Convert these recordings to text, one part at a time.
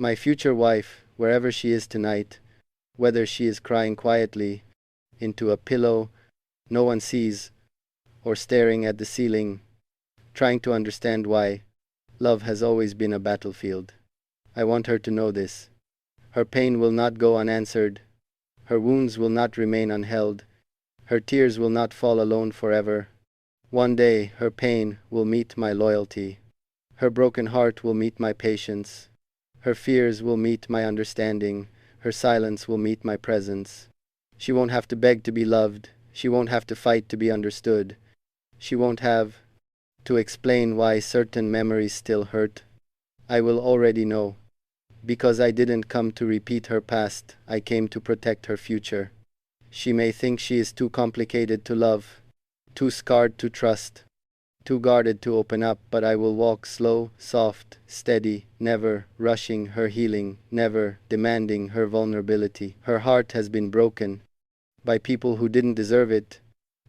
My future wife, wherever she is tonight, whether she is crying quietly into a pillow no one sees, or staring at the ceiling, trying to understand why love has always been a battlefield. I want her to know this. Her pain will not go unanswered. Her wounds will not remain unheld. Her tears will not fall alone forever. One day her pain will meet my loyalty. Her broken heart will meet my patience. Her fears will meet my understanding. Her silence will meet my presence. She won't have to beg to be loved. She won't have to fight to be understood. She won't have to explain why certain memories still hurt. I will already know. Because I didn't come to repeat her past, I came to protect her future. She may think she is too complicated to love, too scarred to trust, too guarded to open up, but I will walk slow, soft, steady, never rushing her healing, never demanding her vulnerability. Her heart has been broken by people who didn't deserve it,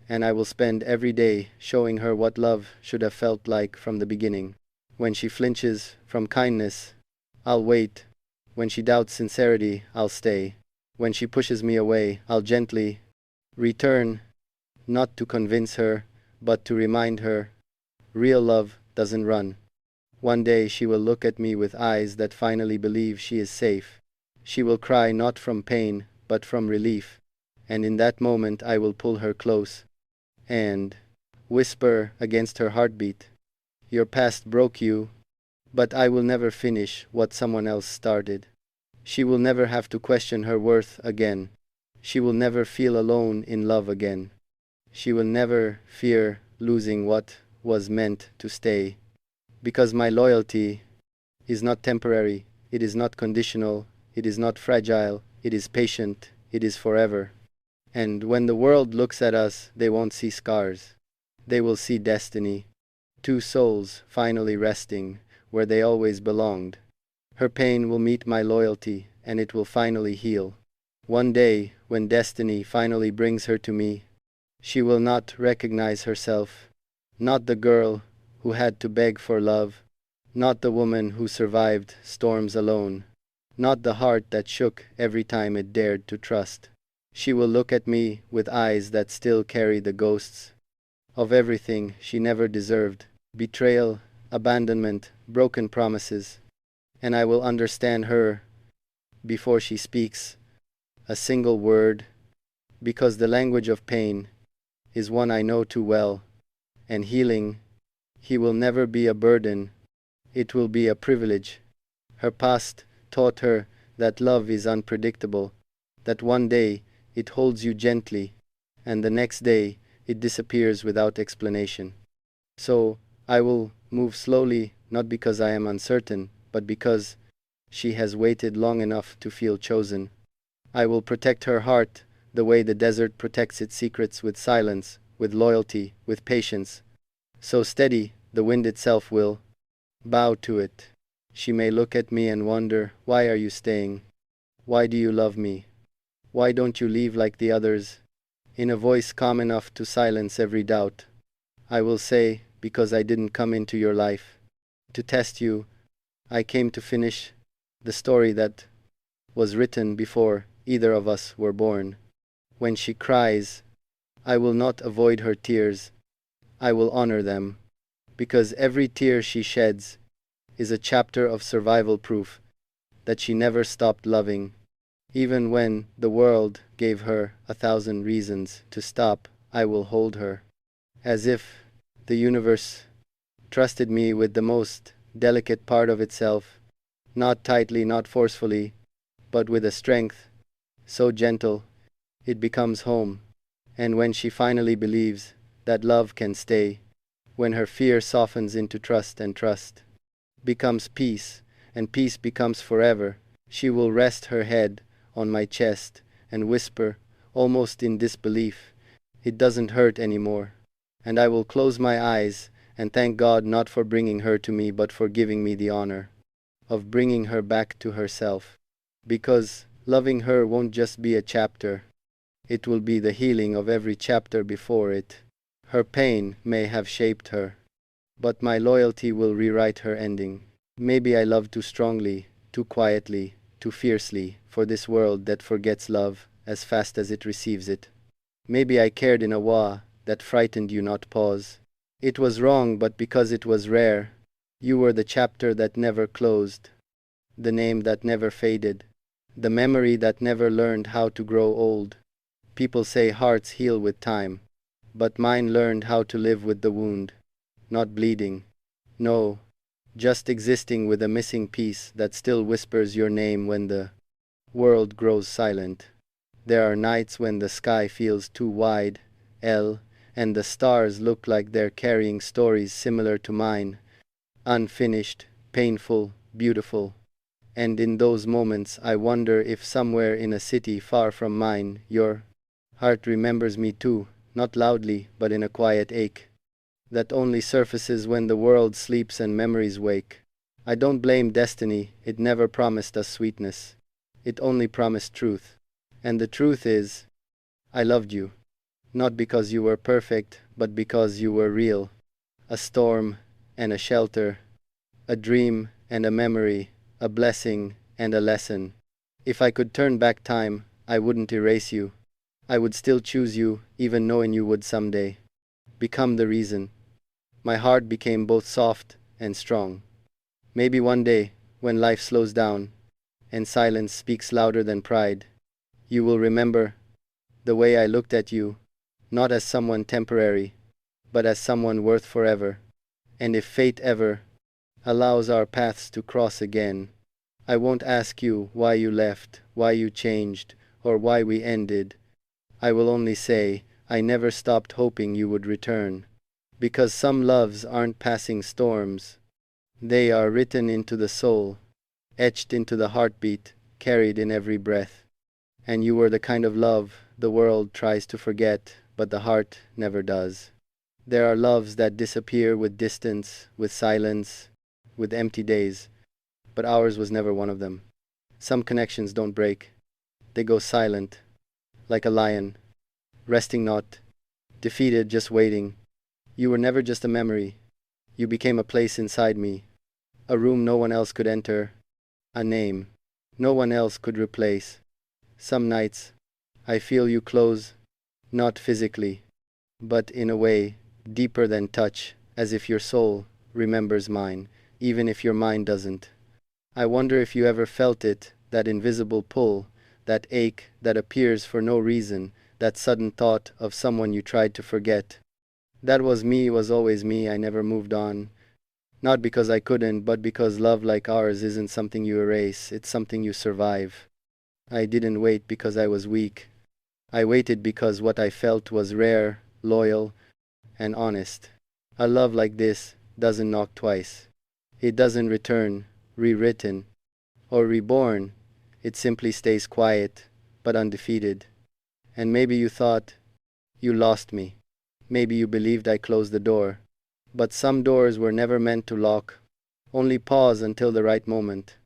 and I will spend every day showing her what love should have felt like from the beginning. When she flinches from kindness, I'll wait. When she doubts sincerity, I'll stay. When she pushes me away, I'll gently return, not to convince her, but to remind her. Real love doesn't run. One day she will look at me with eyes that finally believe she is safe. She will cry not from pain, but from relief. And in that moment I will pull her close and whisper against her heartbeat, "Your past broke you, but I will never finish what someone else started." She will never have to question her worth again. She will never feel alone in love again. She will never fear losing what was meant to stay. Because my loyalty is not temporary, it is not conditional, it is not fragile, it is patient, it is forever. And when the world looks at us, they won't see scars. They will see destiny. Two souls finally resting where they always belonged. Her pain will meet my loyalty, and it will finally heal. One day, when destiny finally brings her to me, she will not recognize herself. Not the girl who had to beg for love. Not the woman who survived storms alone. Not the heart that shook every time it dared to trust. She will look at me with eyes that still carry the ghosts of everything she never deserved. Betrayal, abandonment, broken promises. And I will understand her before she speaks a single word, because the language of pain is one I know too well, and healing, he will never be a burden, it will be a privilege. Her past taught her that love is unpredictable, that one day it holds you gently, and the next day it disappears without explanation. So I will move slowly, not because I am uncertain, but because she has waited long enough to feel chosen. I will protect her heart the way the desert protects its secrets, with silence, with loyalty, with patience. So steady, the wind itself will bow to it. She may look at me and wonder, "Why are you staying? Why do you love me? Why don't you leave like the others?" In a voice calm enough to silence every doubt, I will say, "Because I didn't come into your life to test you. I came to finish the story that was written before either of us were born." When she cries, I will not avoid her tears. I will honor them, because every tear she sheds is a chapter of survival, proof that she never stopped loving. Even when the world gave her 1,000 reasons to stop, I will hold her, as if the universe trusted me with the most delicate part of itself, not tightly, not forcefully, but with a strength so gentle it becomes home. And when she finally believes that love can stay, when her fear softens into trust, and trust becomes peace, and peace becomes forever, she will rest her head on my chest and whisper, almost in disbelief, "It doesn't hurt anymore." And I will close my eyes and thank God, not for bringing her to me, but for giving me the honor of bringing her back to herself. Because loving her won't just be a chapter, it will be the healing of every chapter before it. Her pain may have shaped her, but my loyalty will rewrite her ending. Maybe I loved too strongly, too quietly, too fiercely, for this world that forgets love as fast as it receives it. Maybe I cared in a way that frightened you not pause. It was wrong, but because it was rare, you were the chapter that never closed, the name that never faded, the memory that never learned how to grow old. People say hearts heal with time, but mine learned how to live with the wound, not bleeding. No, just existing with a missing piece that still whispers your name when the world grows silent. There are nights when the sky feels too wide, and the stars look like they're carrying stories similar to mine, unfinished, painful, beautiful. And in those moments I wonder if somewhere in a city far from mine, your heart remembers me too, not loudly, but in a quiet ache that only surfaces when the world sleeps and memories wake. I don't blame destiny, it never promised us sweetness. It only promised truth. And the truth is, I loved you. Not because you were perfect, but because you were real. A storm and a shelter, a dream and a memory, a blessing and a lesson. If I could turn back time, I wouldn't erase you. I would still choose you, even knowing you would someday become the reason. My heart became both soft and strong. Maybe one day, when life slows down, and silence speaks louder than pride, you will remember the way I looked at you, not as someone temporary, but as someone worth forever. And if fate ever allows our paths to cross again, I won't ask you why you left, why you changed, or why we ended. I will only say, I never stopped hoping you would return. Because some loves aren't passing storms. They are written into the soul, etched into the heartbeat, carried in every breath. And you were the kind of love the world tries to forget, but the heart never does. There are loves that disappear with distance, with silence, with empty days, but ours was never one of them. Some connections don't break. They go silent, like a lion, resting not, defeated, just waiting. You were never just a memory. You became a place inside me, a room no one else could enter, a name no one else could replace. Some nights, I feel you close, not physically, but in a way deeper than touch, as if your soul remembers mine, even if your mind doesn't. I wonder if you ever felt it, that invisible pull, that ache that appears for no reason, that sudden thought of someone you tried to forget. That was me, was always me, I never moved on. Not because I couldn't, but because love like ours isn't something you erase, it's something you survive. I didn't wait because I was weak. I waited because what I felt was rare, loyal, and honest. A love like this doesn't knock twice. It doesn't return, rewritten, or reborn. It simply stays quiet, but undefeated. And maybe you thought you lost me. Maybe you believed I closed the door. But some doors were never meant to lock, only pause until the right moment.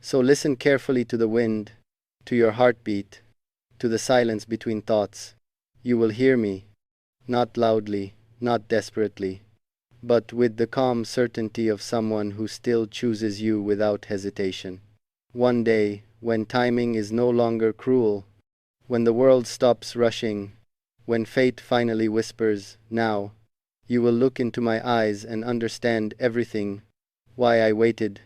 So listen carefully to the wind, to your heartbeat, to the silence between thoughts. You will hear me, not loudly, not desperately, but with the calm certainty of someone who still chooses you without hesitation. One day, when timing is no longer cruel, when the world stops rushing, when fate finally whispers, now, you will look into my eyes and understand everything, why I waited,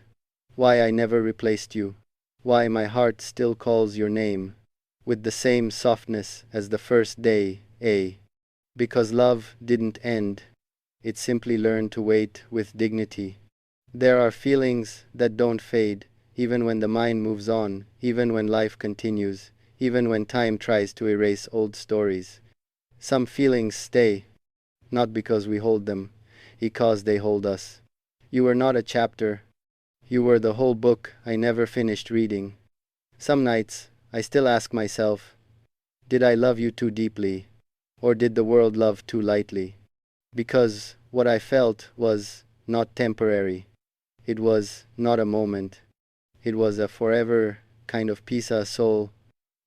why I never replaced you, why my heart still calls your name, with the same softness as the first day, because love didn't end, it simply learned to wait with dignity. There are feelings that don't fade, even when the mind moves on, even when life continues, even when time tries to erase old stories. Some feelings stay, not because we hold them, because they hold us. You were not a chapter. You were the whole book I never finished reading. Some nights, I still ask myself, did I love you too deeply, or did the world love too lightly? Because what I felt was not temporary. It was not a moment. It was a forever kind of peace, a soul,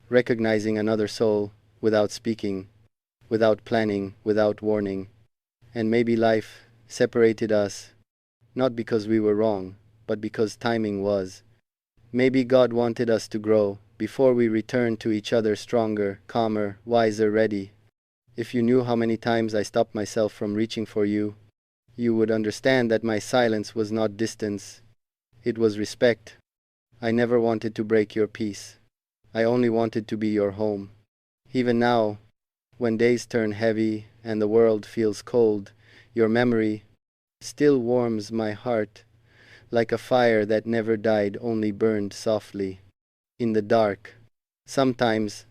recognizing another soul without speaking, without planning, without warning. And maybe life separated us, not because we were wrong, but because timing was. Maybe God wanted us to grow before we return to each other stronger, calmer, wiser, ready. If you knew how many times I stopped myself from reaching for you, you would understand that my silence was not distance, it was respect. I never wanted to break your peace. I only wanted to be your home. Even now, when days turn heavy and the world feels cold, your memory still warms my heart like a fire that never died, only burned softly in the dark. Sometimes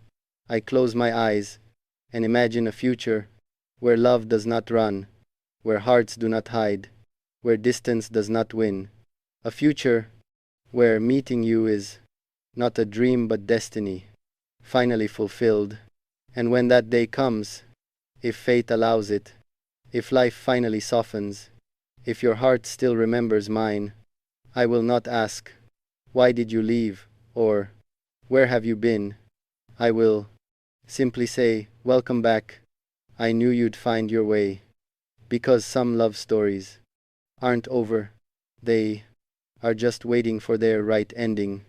I close my eyes and imagine a future where love does not run, where hearts do not hide, where distance does not win. A future where meeting you is not a dream but destiny, finally fulfilled. And when that day comes, if fate allows it, if life finally softens, if your heart still remembers mine, I will not ask, why did you leave? Or, where have you been? I will simply say, welcome back. I knew you'd find your way. Because some love stories aren't over. They are just waiting for their right ending.